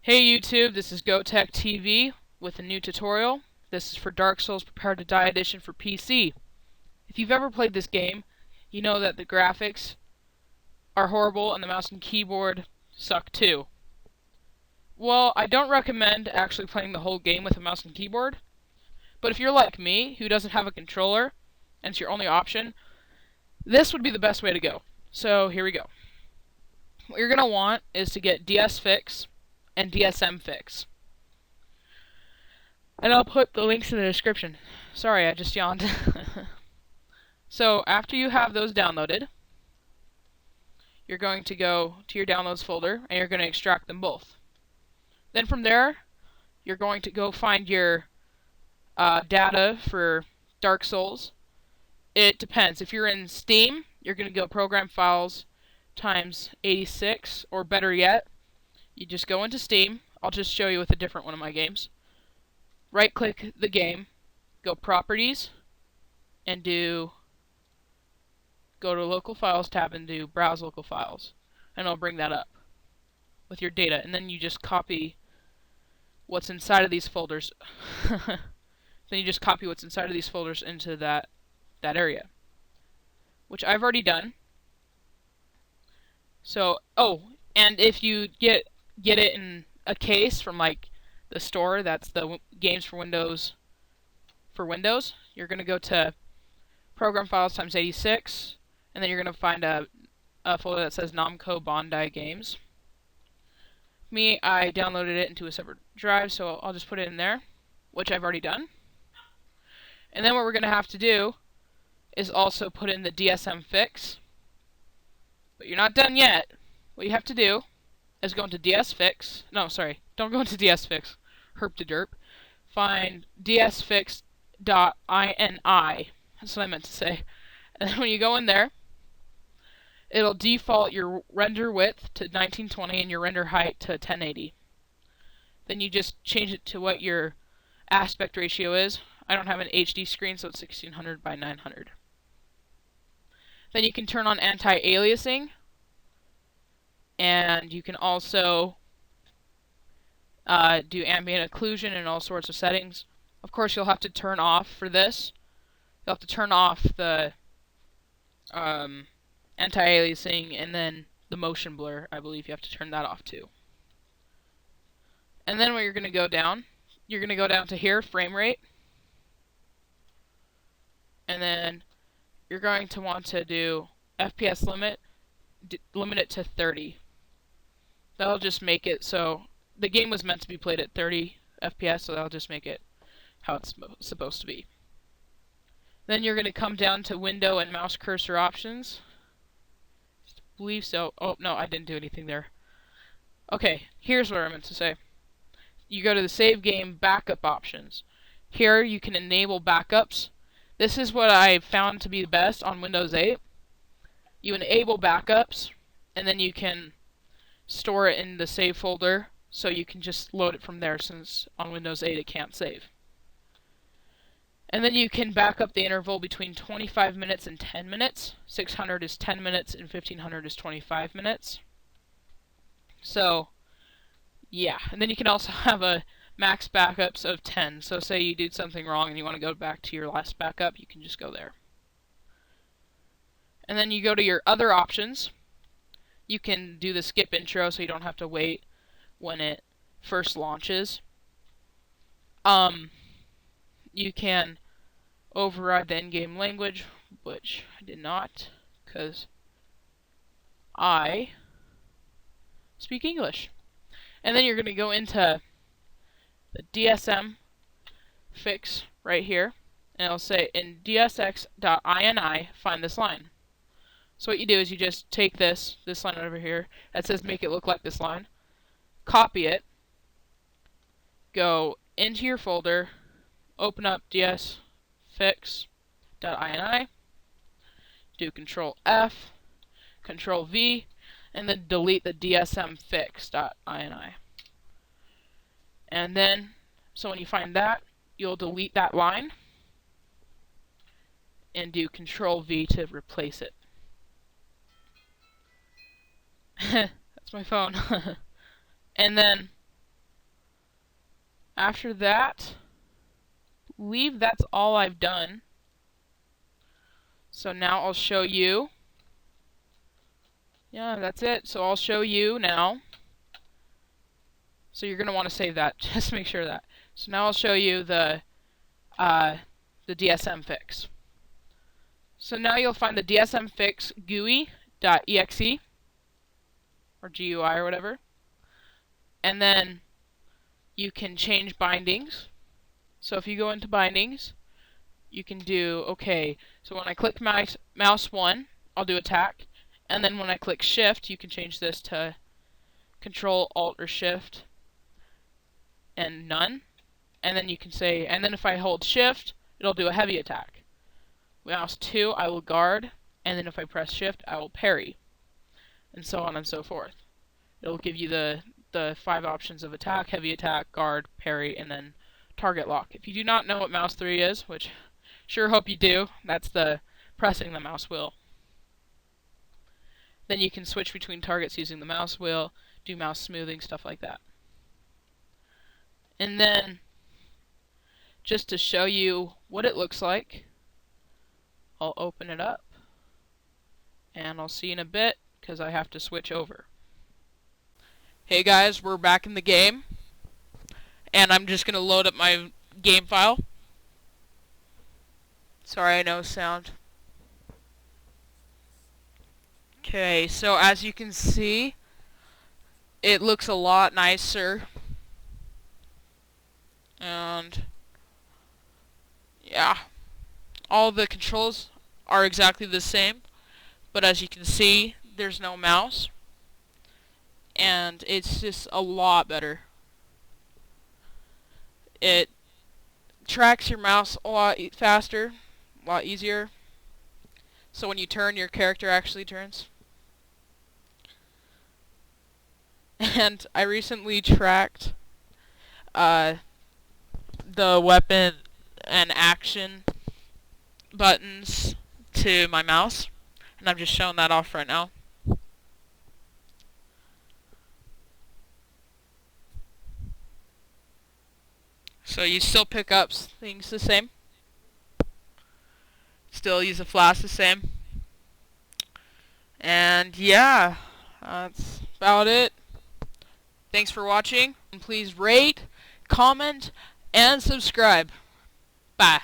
Hey YouTube, this is GoTech TV with a new tutorial. This is for Dark Souls Prepare to Die Edition for PC. If you've ever played this game, you know that the graphics are horrible and the mouse and keyboard suck too. Well, I don't recommend actually playing the whole game with a mouse and keyboard, but if you're like me, who doesn't have a controller, and it's your only option, this would be the best way to go. So here we go. What you're going to want is to get DSFix and DSMFix. And I'll put the links in the description. Sorry, I just yawned. So, after you have those downloaded, you're going to go to your downloads folder and you're going to extract them both. Then from there, you're going to go find your data for Dark Souls. It depends. If you're in Steam, you're going to go Program Files times 86, or better yet, you just go into Steam. I'll just show you with a different one of my games. Right-click the game, go Properties, and go to Local Files tab and do Browse Local Files. And it'll bring that up with your data. And then you just copy what's inside of these folders. Then you just copy what's inside of these folders into that area, which I've already done. So, and if you get it in a case from like the store, that's the games for Windows. You're going to go to Program Files times 86, and then you're going to find a folder that says Namco Bandai Games. I downloaded it into a separate drive, so I'll just put it in there, which I've already done. And then what we're going to have to do is also put in the DSMFix. But you're not done yet. What you have to do is go into DSFix. No, sorry, don't go into DSFix. Herp to derp. Find dsfix.ini. That's what I meant to say. And then when you go in there, it'll default your render width to 1920 and your render height to 1080. Then you just change it to what your aspect ratio is. I don't have an HD screen, so it's 1600 by 900. Then you can turn on anti-aliasing, and you can also do ambient occlusion and all sorts of settings. Of course, you'll have to turn off for this. You'll have to turn off the anti-aliasing, and then the motion blur, I believe you have to turn that off too. And then when you're going to go down to here, frame rate. And then you're going to want to do FPS limit, limit it to 30. That'll just make it so the game was meant to be played at 30 FPS, so that'll just make it how it's supposed to be. Then you're going to come down to window and mouse cursor options. I believe so. Oh, no, I didn't do anything there. Okay, here's what I meant to say. You go to the save game backup options. Here you can enable backups. This is what I found to be the best on Windows 8. You enable backups, and then you can store it in the save folder, so you can just load it from there, since on Windows 8 it can't save. And then you can back up the interval between 25 minutes and 10 minutes. 600 is 10 minutes, and 1500 is 25 minutes. So, yeah. And then you can also have a max backups of 10. So say you did something wrong and you want to go back to your last backup, you can just go there. And then you go to your other options. You can do the skip intro so you don't have to wait when it first launches. You can override the in-game language, which I did not, because I speak English. And then you're going to go into the DSM fix right here, and it'll say in dsx.ini find this line. So what you do is you just take this line over here that says make it look like this line, copy it, go into your folder, open up dsfix.ini, do Control F, Control V, and then delete the dsmfix.ini. And then, so when you find that, you'll delete that line and do Control V to replace it. That's my phone. And then After that, I believe that's all I've done. So now I'll show you. Yeah, that's it. So I'll show you now. So you're going to want to save that. Just make sure of that. So now I'll show you the DSM fix. So now you'll find the DSM fix GUI.exe or GUI or whatever. And then you can change bindings. So if you go into bindings, you can do, okay, so when I click mouse 1, I'll do attack. And then when I click shift, you can change this to Control, Alt, or Shift, and none. And then you can say, and then if I hold shift, it'll do a heavy attack. Mouse 2, I will guard, and then if I press shift, I will parry. And so on and so forth. It'll give you the 5 options of attack, heavy attack, guard, parry, and then target lock. If you do not know what mouse 3 is, which sure hope you do, that's the pressing the mouse wheel. Then you can switch between targets using the mouse wheel, do mouse smoothing, stuff like that. And then, just to show you what it looks like, I'll open it up, and I'll see you in a bit, because I have to switch over. Hey guys, we're back in the game, and I'm just going to load up my game file. Sorry, no sound. Okay, so as you can see, it looks a lot nicer. And yeah, all the controls are exactly the same, but as you can see, there's no mouse, and it's just a lot better. It tracks your mouse a lot faster, a lot easier, so when you turn, your character actually turns. And I recently tracked the weapon and action buttons to my mouse, and I'm just showing that off right now. So you still pick up things the same, still use the flash the same, and yeah, that's about it. Thanks for watching, and please rate, comment, and subscribe. Bye.